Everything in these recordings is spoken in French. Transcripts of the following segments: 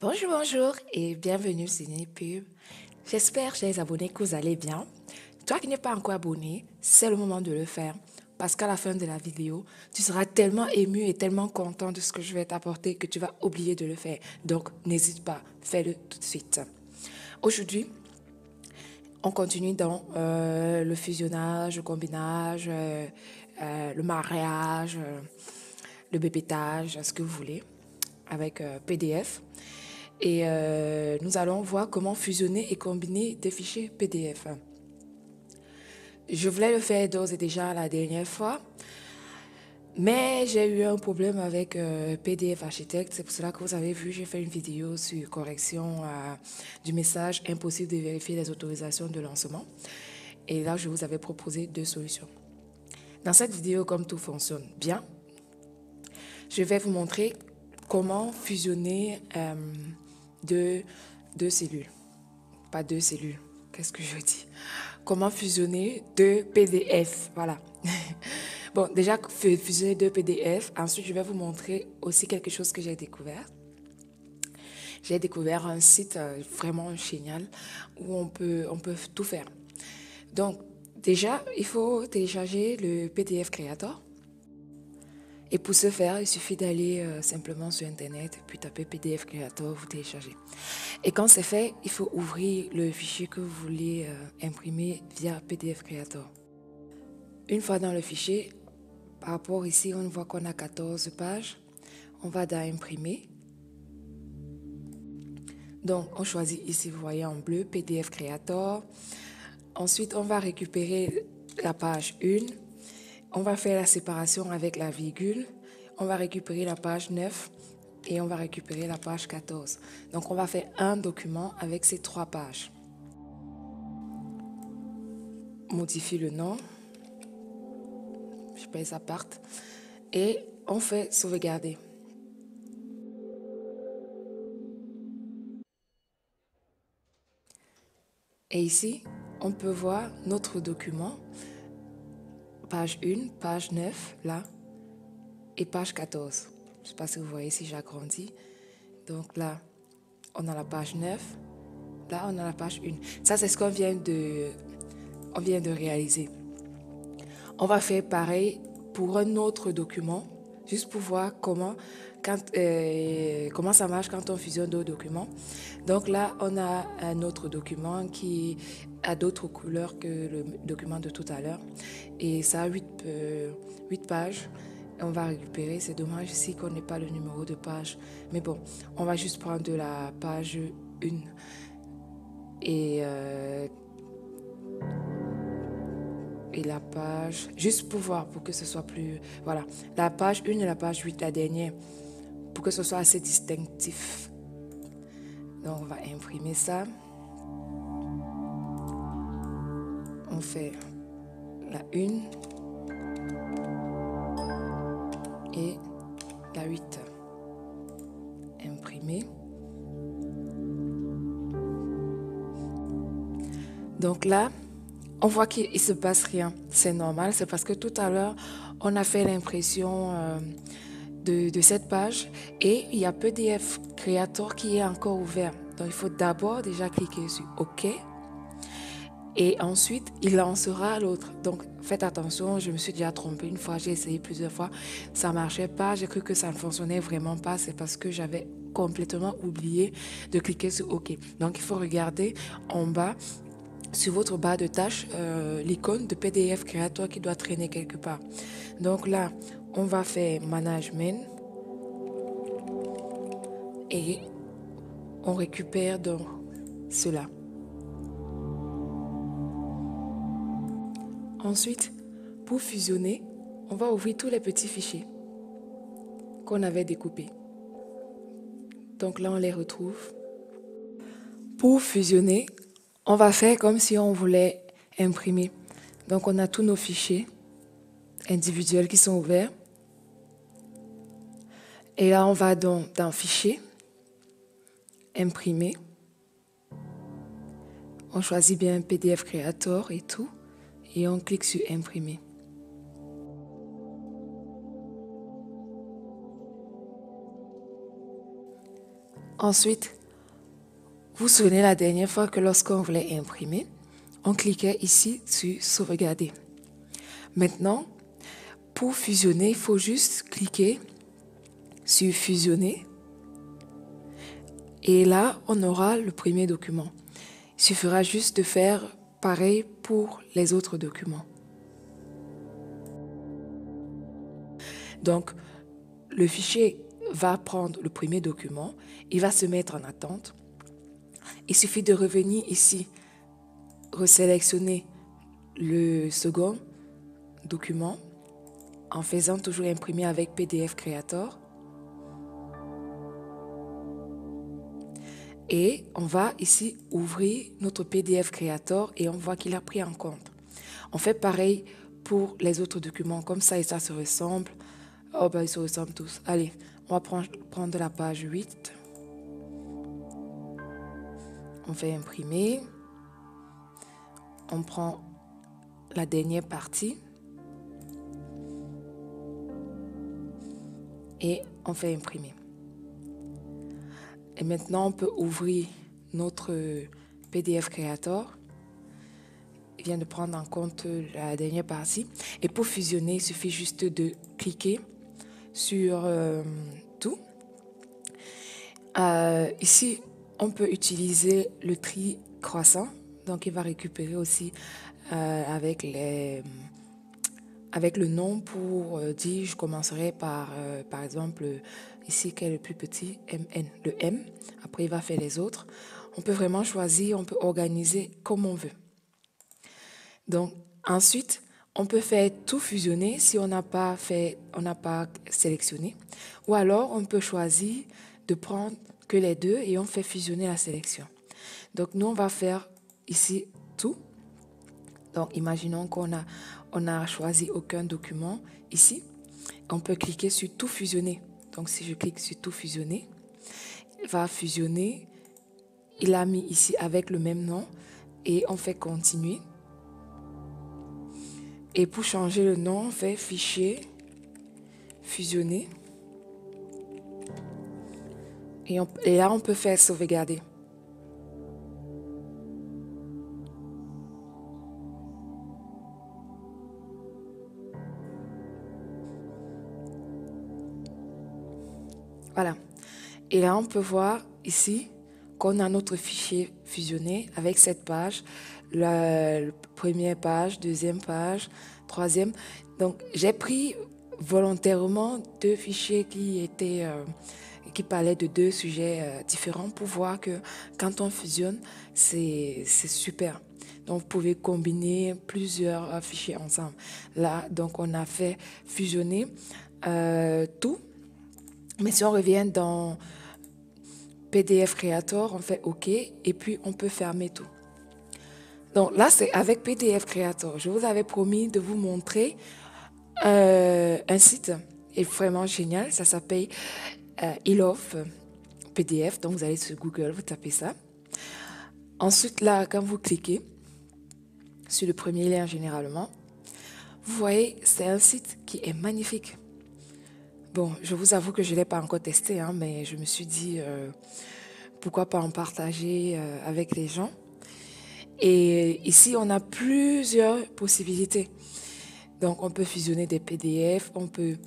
Bonjour, bonjour et bienvenue sur Nipub. J'espère, chers abonnés, que vous allez bien. Toi qui n'es pas encore abonné, c'est le moment de le faire. Parce qu'à la fin de la vidéo, tu seras tellement ému et tellement content de ce que je vais t'apporter que tu vas oublier de le faire. Donc, n'hésite pas, fais-le tout de suite. Aujourd'hui, on continue dans le fusionnage, le combinage, le mariage, le bébêtage, ce que vous voulez, avec PDF. Et nous allons voir comment fusionner et combiner des fichiers PDF. Je voulais le faire d'ores et déjà la dernière fois, mais j'ai eu un problème avec PDF Architect. C'est pour cela que vous avez vu, j'ai fait une vidéo sur correction du message impossible de vérifier les autorisations de lancement. Et là, je vous avais proposé deux solutions. Dans cette vidéo, comme tout fonctionne bien, je vais vous montrer comment fusionner deux cellules. Pas deux cellules. Qu'est-ce que je dis? Comment fusionner deux PDF. Voilà. Bon, déjà, fusionner deux PDF. Ensuite, je vais vous montrer aussi quelque chose que j'ai découvert. J'ai découvert un site vraiment génial où on peut tout faire. Donc, déjà, il faut télécharger le PDF Creator. Et pour ce faire, il suffit d'aller simplement sur Internet, puis taper PDF Creator, vous téléchargez. Et quand c'est fait, il faut ouvrir le fichier que vous voulez imprimer via PDF Creator. Une fois dans le fichier, par rapport ici, on voit qu'on a 14 pages. On va dans Imprimer. Donc, on choisit ici, vous voyez en bleu, PDF Creator. Ensuite, on va récupérer la page 1. On va faire la séparation avec la virgule. On va récupérer la page 9 et on va récupérer la page 14. Donc, on va faire un document avec ces 3 pages. Modifie le nom. Je paye sa part. Et on fait sauvegarder. Et ici, on peut voir notre document. Page 1, page 9, là. Et page 14. Je ne sais pas si vous voyez si j'agrandis. Donc là, on a la page 9. Là, on a la page 1. Ça, c'est ce qu'on vient de réaliser. On va faire pareil pour un autre document, juste pour voir comment ça marche quand on fusionne deux documents. Donc là, on a un autre document qui a d'autres couleurs que le document de tout à l'heure. Et ça a 8 pages. On va récupérer. C'est dommage ici qu'on n'ait pas le numéro de page. Mais bon, on va juste prendre de la page 1. Et la page, juste pour voir, pour que ce soit plus... Voilà, la page 1 et la page 8, la dernière, pour que ce soit assez distinctif. Donc, on va imprimer ça. On fait la 1 et la 8. Imprimer. Donc là, on voit qu'il ne se passe rien. C'est normal, c'est parce que tout à l'heure, on a fait l'impression de cette page et il y a PDF Creator qui est encore ouvert. Donc, il faut d'abord déjà cliquer sur OK et ensuite, il lancera l'autre. Donc, faites attention, je me suis déjà trompée une fois, j'ai essayé plusieurs fois, ça ne marchait pas, j'ai cru que ça ne fonctionnait vraiment pas, c'est parce que j'avais complètement oublié de cliquer sur OK. Donc, il faut regarder en bas sur votre barre de tâches l'icône de PDF Creator qui doit traîner quelque part. Donc là, on va faire Management et on récupère donc cela. Ensuite, pour fusionner, on va ouvrir tous les petits fichiers qu'on avait découpés. Donc là, on les retrouve. Pour fusionner, on va faire comme si on voulait imprimer. Donc, on a tous nos fichiers individuels qui sont ouverts. Et là, on va dans Fichier, Imprimer. On choisit bien PDF Creator et tout. Et on clique sur Imprimer. Ensuite, vous vous souvenez la dernière fois que lorsqu'on voulait imprimer, on cliquait ici sur sauvegarder. Maintenant, pour fusionner, il faut juste cliquer sur fusionner. Et là, on aura le premier document. Il suffira juste de faire pareil pour les autres documents. Donc, le fichier va prendre le premier document, il va se mettre en attente. Il suffit de revenir ici, resélectionner le second document en faisant toujours imprimer avec PDF Creator. Et on va ici ouvrir notre PDF Creator et on voit qu'il a pris en compte. On fait pareil pour les autres documents, comme ça et ça se ressemble. Oh ben ils se ressemblent tous. Allez, on va prendre la page 8. On fait imprimer. On prend la dernière partie. Et on fait imprimer. Et maintenant, on peut ouvrir notre PDF Creator. Il vient de prendre en compte la dernière partie. Et pour fusionner, il suffit juste de cliquer sur tout. Ici, on peut utiliser le tri croissant. Donc, il va récupérer aussi avec le nom pour dire, je commencerai par exemple, ici, qui est le plus petit, MN, le M. Après, il va faire les autres. On peut vraiment choisir, on peut organiser comme on veut. Donc, ensuite, on peut faire tout fusionner si on n'a pas sélectionné. Ou alors, on peut choisir de prendre que les deux et on fait fusionner la sélection. Donc, nous, on va faire ici tout. Donc, imaginons qu'on a choisi aucun document ici. On peut cliquer sur tout fusionner. Donc, si je clique sur tout fusionner, il va fusionner. Il a mis ici avec le même nom et on fait continuer. Et pour changer le nom, on fait fichier, fusionner. Et là, on peut faire sauvegarder. Voilà. Et là, on peut voir ici qu'on a notre fichier fusionné avec cette page, la première page, deuxième page, troisième. Donc, j'ai pris volontairement deux fichiers qui parlaient de deux sujets différents pour voir que quand on fusionne, c'est super. Donc, vous pouvez combiner plusieurs fichiers ensemble. Là, donc, on a fait fusionner tout. Mais si on revient dans PDF Creator, on fait OK et puis on peut fermer tout. Donc là, c'est avec PDF Creator. Je vous avais promis de vous montrer un site est vraiment génial. Ça s'appelle iLove PDF. Donc vous allez sur Google, vous tapez ça. Ensuite, là, quand vous cliquez sur le premier lien généralement, vous voyez, c'est un site qui est magnifique. Bon, je vous avoue que je ne l'ai pas encore testé, hein, mais je me suis dit, pourquoi pas en partager avec les gens. Et ici, on a plusieurs possibilités. Donc, on peut fusionner des PDF, on peut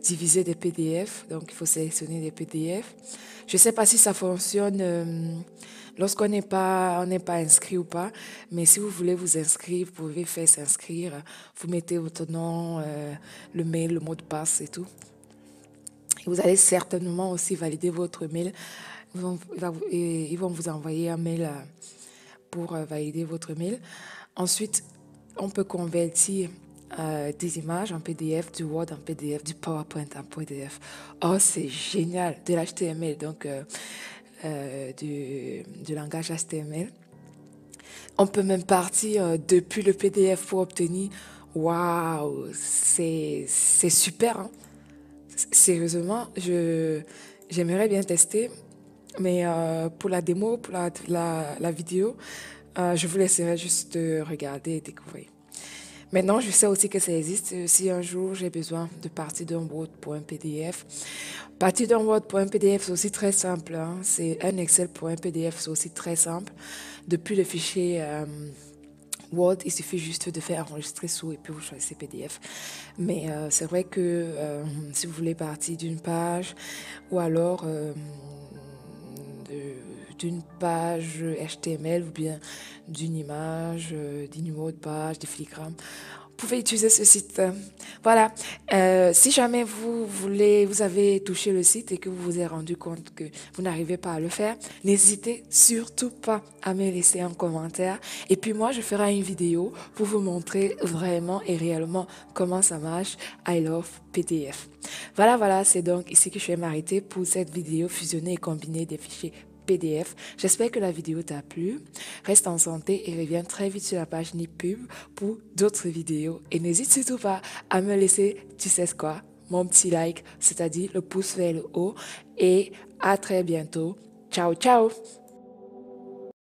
diviser des PDF. Donc, il faut sélectionner des PDF. Je ne sais pas si ça fonctionne lorsqu'on n'est pas inscrit ou pas. Mais si vous voulez vous inscrire, vous pouvez faire s'inscrire. Vous mettez votre nom, le mail, le mot de passe et tout. Et vous allez certainement aussi valider votre mail. Ils vont vous envoyer un mail pour valider votre mail. Ensuite, on peut convertir des images en PDF, du Word en PDF, du PowerPoint en PDF. Oh, c'est génial, de l'HTML, donc du langage HTML. On peut même partir depuis le PDF pour obtenir. Waouh, c'est super. Hein? Sérieusement, j'aimerais bien tester, mais pour la démo, pour la vidéo, je vous laisserai juste regarder et découvrir. Maintenant, je sais aussi que ça existe. Si un jour j'ai besoin de partir d'un Word pour un PDF, partir d'un Word pour un PDF, c'est aussi très simple, hein. C'est un Excel pour un PDF, c'est aussi très simple. Depuis le fichier Word, il suffit juste de faire enregistrer sous et puis vous choisissez PDF. Mais c'est vrai que si vous voulez partir d'une page ou alors d'une page HTML ou bien d'une image, d'un numéro de page, des filigrammes, vous pouvez utiliser ce site. Voilà. Si jamais vous avez touché le site et que vous vous êtes rendu compte que vous n'arrivez pas à le faire, n'hésitez surtout pas à me laisser un commentaire. Et puis moi, je ferai une vidéo pour vous montrer vraiment et réellement comment ça marche. I love PDF. Voilà, c'est donc ici que je vais m'arrêter pour cette vidéo fusionnée et combinée des fichiers PDF. J'espère que la vidéo t'a plu. Reste en santé et reviens très vite sur la page NipPub pour d'autres vidéos. Et n'hésite surtout pas à me laisser, tu sais quoi, mon petit like, c'est-à-dire le pouce vers le haut. Et à très bientôt. Ciao, ciao!